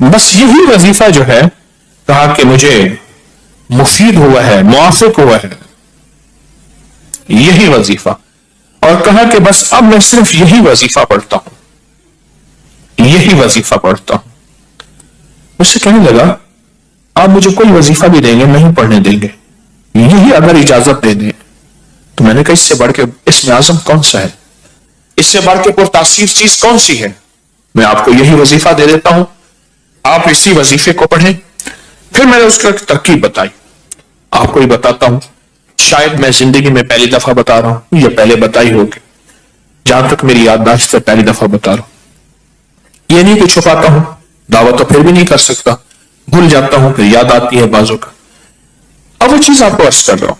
بس یہی وظیفہ جو ہے کہا کہ مجھے مفید ہوا ہے، موافق ہوا ہے، یہی وظیفہ، اور کہا کہ بس اب میں صرف یہی وظیفہ پڑھتا ہوں، یہی وظیفہ پڑھتا ہوں۔ مجھ سے کہنے لگا آپ مجھے کوئی وظیفہ بھی دیں گے نہیں پڑھنے دیں گے، یہی اگر اجازت دے دیں۔ تو میں نے کہا اس سے بڑھ کے اسم اعظم کون سا ہے، اس سے بڑھ کے پرتاثیر چیز کون سی ہے؟ میں آپ کو یہی وظیفہ دے دیتا ہوں، آپ اسی وظیفے کو پڑھیں۔ پھر میں نے اس کا ترکیب بتائی، آپ کو ہی بتاتا ہوں، شاید میں زندگی میں پہلی دفعہ بتا رہا ہوں، یہ پہلے بتائی ہوگی، جہاں تک میری یادداشت سے پہلی دفعہ بتا رہا ہوں۔ یہ نہیں کہ چھپاتا ہوں، دعویٰ تو پھر بھی نہیں کر سکتا، بھول جاتا ہوں، پھر یاد آتی ہے بازوں کا۔ اب وہ چیز آپ کو عرض کر رہا ہوں،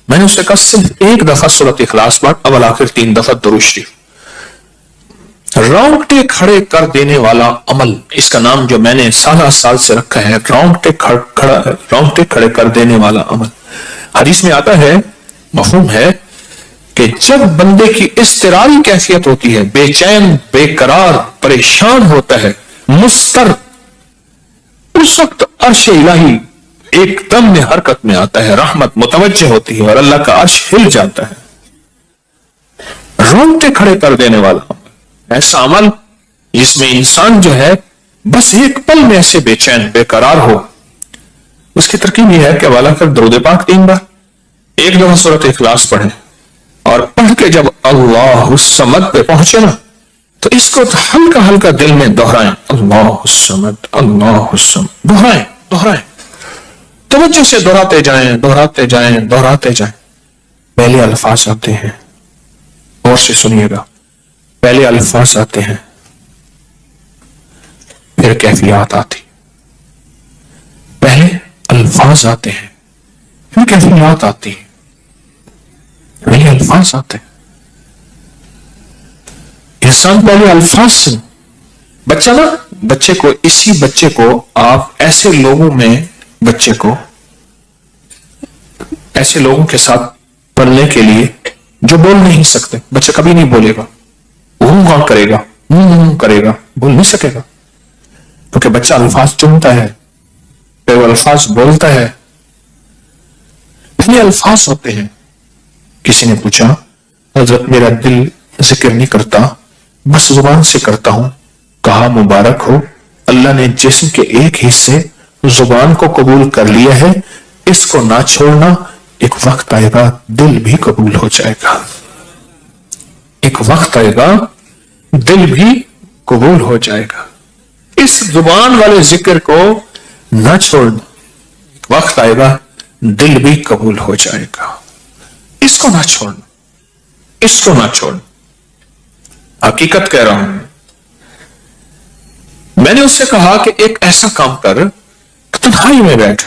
میں نے اسے کہا صرف ایک دفعہ سورۃ اخلاص پڑھ، اول آخر 3 دفعہ درود شریف۔ رونگٹے کھڑے کر دینے والا عمل، اس کا نام جو میں نے سال سے رکھا ہے، رونگٹے کھڑے کر دینے والا عمل۔ حدیث میں آتا ہے، مفہوم ہے کہ جب بندے کی اضطراری کیفیت ہوتی ہے، بے چین، بے قرار، پریشان ہوتا ہے، مضطر، اس وقت عرش الہی ایک دم میں حرکت میں آتا ہے، رحمت متوجہ ہوتی ہے اور اللہ کا عرش ہل جاتا ہے۔ رونگٹے کھڑے کر دینے والا عمل، ایسا عمل جس میں انسان جو ہے بس ایک پل میں ایسے بے چین، بے قرار ہو۔ اس کی ترکیب یہ ہے کہ والا کر درود پاک 3 بار، ایک دفعہ سورۃ اخلاص پڑھیں، اور پڑھ کے جب اللہ الصمد پہ پہنچے نا تو اس کو ہلکا ہلکا دل میں دہرائیں، اللہ الصمد، اللہ الصمد، دہرائیں، توجہ سے دہراتے جائیں۔ پہلے الفاظ آتے ہیں، غور سے سنیے گا، پہلے الفاظ آتے ہیں، پھر کیفیات آتی، پہلے الفاظ آتے ہیں پھر کیفیات آتی ہے، پہلے الفاظ آتے ہیں، انسان پہلے الفاظ سے، بچے کو آپ ایسے لوگوں کے ساتھ پڑھنے کے لیے جو بول نہیں سکتے، بچہ کبھی نہیں بولے گا، وہ کرے گا، بول نہیں سکے گا، کیونکہ بچہ الفاظ چنتا ہے، پھر وہ الفاظ بولتا ہے، پہلے الفاظ ہوتے ہیں۔ کسی نے پوچھا حضرت میرا دل ذکر نہیں کرتا، بس زبان سے کرتا ہوں۔ کہا مبارک ہو، اللہ نے جسم کے ایک حصے زبان کو قبول کر لیا ہے، اس کو نہ چھوڑنا، ایک وقت آئے گا دل بھی قبول ہو جائے گا، ایک وقت آئے گا دل بھی قبول ہو جائے گا۔ اس زبان والے ذکر کو نہ چھوڑنا، ایک وقت آئے گا دل بھی قبول ہو جائے گا، اس کو نہ چھوڑنا، حقیقت کہہ رہا ہوں۔ میں نے اس سے کہا کہ ایک ایسا کام کر، تنہائی میں بیٹھ،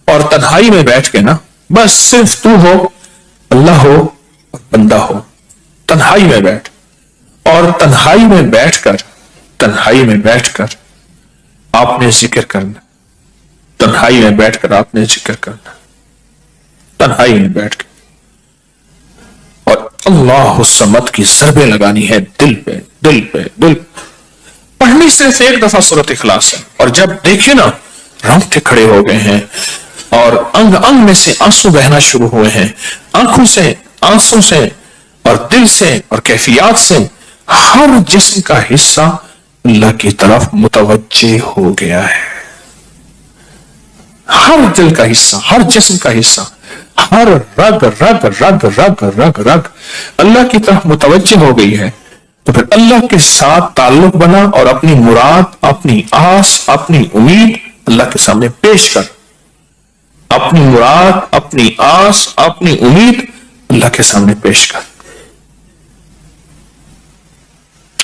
اور تنہائی میں بیٹھ کے نا بس صرف تو ہو، اللہ ہو اور بندہ ہو، تنہائی میں بیٹھ، اور تنہائی میں بیٹھ کر آپ نے ذکر کرنا، تنہائی میں بیٹھ کر آپ نے ذکر کرنا، تنہائی میں بیٹھ کے، اور اللہ الصمد کی ضربیں لگانی ہے دل پہ۔ پڑھنی صرف ایک دفعہ سورۃ اخلاص ہے، اور جب دیکھیں نا رونگٹے کھڑے ہو گئے ہیں اور انگ میں سے آنسو بہنا شروع ہوئے ہیں، آنکھوں سے، آنسوں سے، اور دل سے، اور کیفیات سے، ہر جسم کا حصہ اللہ کی طرف متوجہ ہو گیا ہے، ہر دل کا حصہ، ہر جسم کا حصہ، ہر رگ اللہ کی طرف متوجہ ہو گئی ہے۔ تو پھر اللہ کے ساتھ تعلق بنا اور اپنی مراد، اپنی آس، اپنی امید اللہ کے سامنے پیش کر، اپنی مراد، اپنی آس، اپنی امید اللہ کے سامنے پیش کر،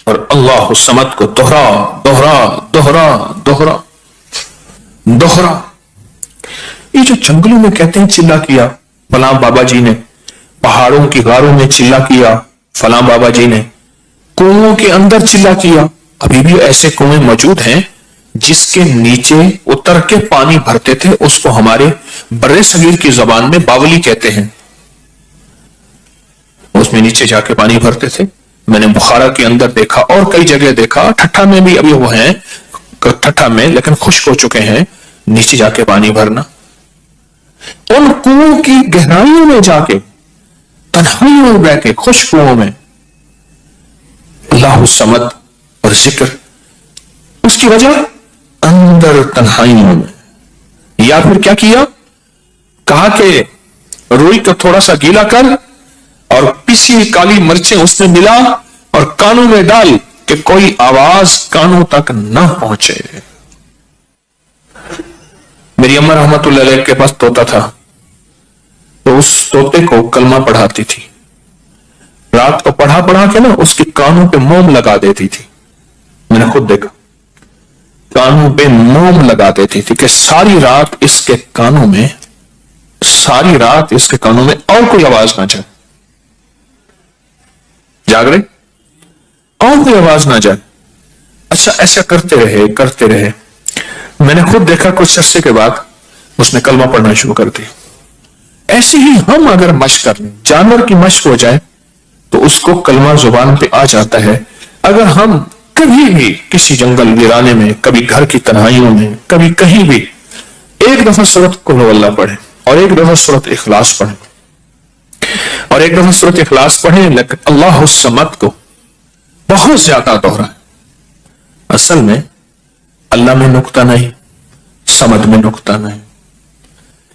اور اللہ الصمد کو دوہرا۔ یہ جو جنگلوں میں کہتے ہیں چلا کیا فلاں بابا جی نے، پہاڑوں کی غاروں میں چلا کیا فلاں بابا جی نے، کنووں کے اندر چلا کیا، ابھی بھی ایسے کنویں موجود ہیں جس کے نیچے اتر کے پانی بھرتے تھے، اس کو ہمارے برے صغیر کی زبان میں باولی کہتے ہیں، اس میں نیچے جا کے پانی بھرتے تھے۔ میں نے بخارا کے اندر دیکھا اور کئی جگہ دیکھا، ٹھٹھا میں بھی ابھی وہ ہیں، ٹھٹھا میں لیکن خشک ہو چکے ہیں, نیچے جا کے پانی بھرنا, ان کنووں کی گہرائیوں میں جا کے, تنہائیوں میں بیٹھ کے, خشک کنووں میں اللہ الصمد اور ذکر. اس کی وجہ اندر تنہائیوں میں. یا پھر کیا کیا, کہا کہ روئی کو تھوڑا سا گیلا کر اور پیسی ہوئی کالی مرچیں اس میں ملا اور کانوں میں ڈال کہ کوئی آواز کانوں تک نہ پہنچے. میری اماں رحمت اللہ علیہ کے پاس طوطا تھا, تو اس طوطے کو کلمہ پڑھاتی تھی. رات کو پڑھا کے نا اس کے کانوں پہ موم لگا دیتی تھی. میں نے خود دیکھا, کانوں پہ موم لگا دیتی تھی کہ ساری رات اس کے کانوں میں اور کوئی آواز نہ جائے. جاگ رہے, اور کوئی آواز نہ جائے. اچھا ایسا کرتے رہے. میں نے خود دیکھا کچھ عرصے کے بعد اس نے کلمہ پڑھنا شروع کر دی. ایسے ہی ہم اگر مشق کر لیں, جانور کی مشق ہو جائے تو اس کو کلمہ زبان پہ آ جاتا ہے. اگر ہم کبھی بھی کسی جنگل ویرانے میں, کبھی گھر کی تنہائیوں میں, کبھی کہیں بھی ایک دفعہ سورۃ قل ہو اللہ پڑھیں اور ایک دفعہ سورۃ اخلاص پڑھیں اور ایک دفعہ سورۃ اخلاص پڑھیں, لیکن اللہ الصمد کو بہت زیادہ دوہرائیں. اصل میں اللہ میں نقطہ نہیں, صمد میں نقطہ نہیں.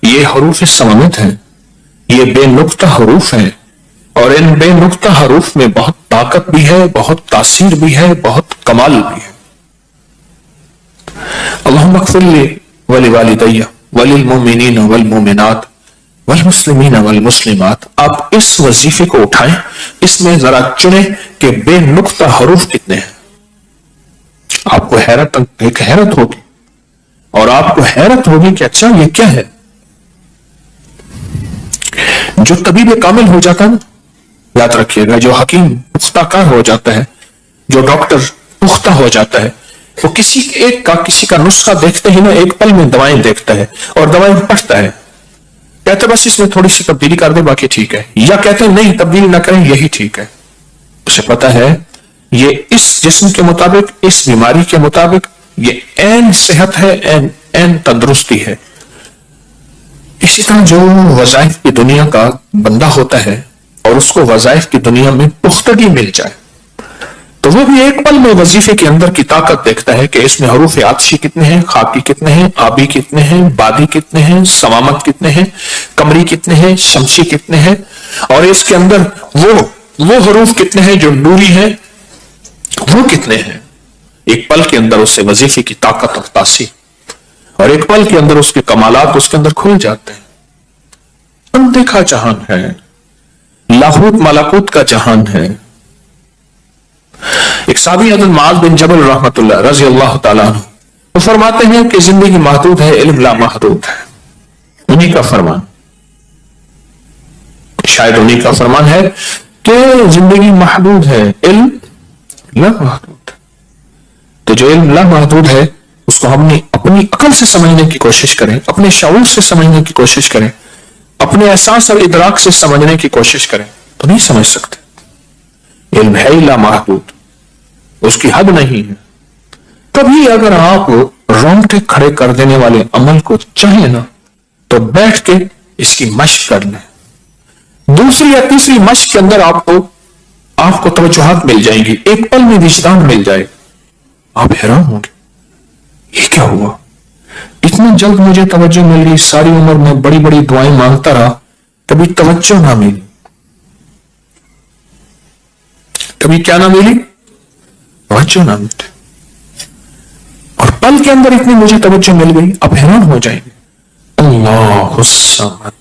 یہ حروف صمد ہیں, یہ بے نقطہ حروف ہیں, اور ان بے نقطہ حروف میں بہت طاقت بھی ہے, بہت تاثیر بھی ہے, بہت کمال بھی ہے. اللہم اغفر لی ولوالدی وللمؤمنین والمؤمنات والمسلمین والمسلمات. آپ اس وظیفے کو اٹھائیں, اس میں ذرا چنیں کہ بے نقطہ حروف کتنے ہیں. آپ کو حیرت ہوگی, اور آپ کو حیرت ہوگی کہ اچھا یہ کیا ہے. جو طبیب کامل ہو جاتا ہے نا, یاد رکھیے گا, جو حکیم پختہ کار ہو جاتا ہے, جو ڈاکٹر پختہ ہو جاتا ہے, وہ کسی کا نسخہ دیکھتے ہی نا ایک پل میں دوائیں دیکھتا ہے اور دوائیں پڑھتا ہے. کہتے بس اس میں تھوڑی سی تبدیلی کر دے باقی ٹھیک ہے, یا کہتے ہیں نہیں تبدیلی نہ کریں یہی ٹھیک ہے. اسے پتا ہے یہ اس جسم کے مطابق, اس بیماری کے مطابق یہ عین صحت ہے, عین تندرستی ہے. اسی طرح جو وظائف کی دنیا کا بندہ ہوتا ہے اور اس کو وظائف کی دنیا میں پختگی مل جائے, تو وہ بھی ایک پل میں وظیفے کے اندر کی طاقت دیکھتا ہے کہ اس میں حروف عطشی کتنے ہیں, خاکی کتنے ہیں, آبی کتنے ہیں, بادی کتنے ہیں, سمامت کتنے ہیں, قمری کتنے ہیں, شمسی کتنے ہیں, اور اس کے اندر وہ حروف کتنے ہیں جو نوری ہیں, وہ کتنے ہیں. ایک پل کے اندر اس سے وظیفے کی طاقت اور تاثیر, اور ایک پل کے اندر اس کے کمالات اس کے اندر کھل جاتے ہیں. اندیکھا جہان ہے, لاہوت ملکوت کا جہان ہے. ایک صحابی حضرت معاذ بن جبل رحمت اللہ رضی اللہ تعالیٰ عنہ, وہ فرماتے ہیں کہ زندگی محدود ہے, علم لا محدود ہے. انہی کا فرمان, شاید انہی کا فرمان ہے کہ زندگی محدود ہے, علم لا محدود. تو جو علم لا محدود ہے اس کو ہم نے اپنی عقل سے سمجھنے کی کوشش کریں, اپنے شعور سے سمجھنے کی کوشش کریں, اپنے احساس اور ادراک سے سمجھنے کی کوشش کریں تو نہیں سمجھ سکتے. علم ہے لا محدود, اس کی حد نہیں ہے. کبھی اگر آپ رونگٹے کھڑے کر دینے والے عمل کو چاہیں نا تو بیٹھ کے اس کی مشق کر لیں. دوسری یا تیسری مشق کے اندر آپ کو توجہات مل جائیں گی, ایک پل میں وجدان مل جائے. آپ حیران ہوں گے یہ کیا ہوا, اتنا جلد مجھے توجہ مل گئی. ساری عمر میں بڑی بڑی دعائیں مانگتا رہا, کبھی توجہ نہ ملی. کبھی کیا نہ ملی, توجہ نہ ملی. اور پل کے اندر اتنی مجھے توجہ مل گئی, آپ حیران ہو جائیں گے. اللہ الصمد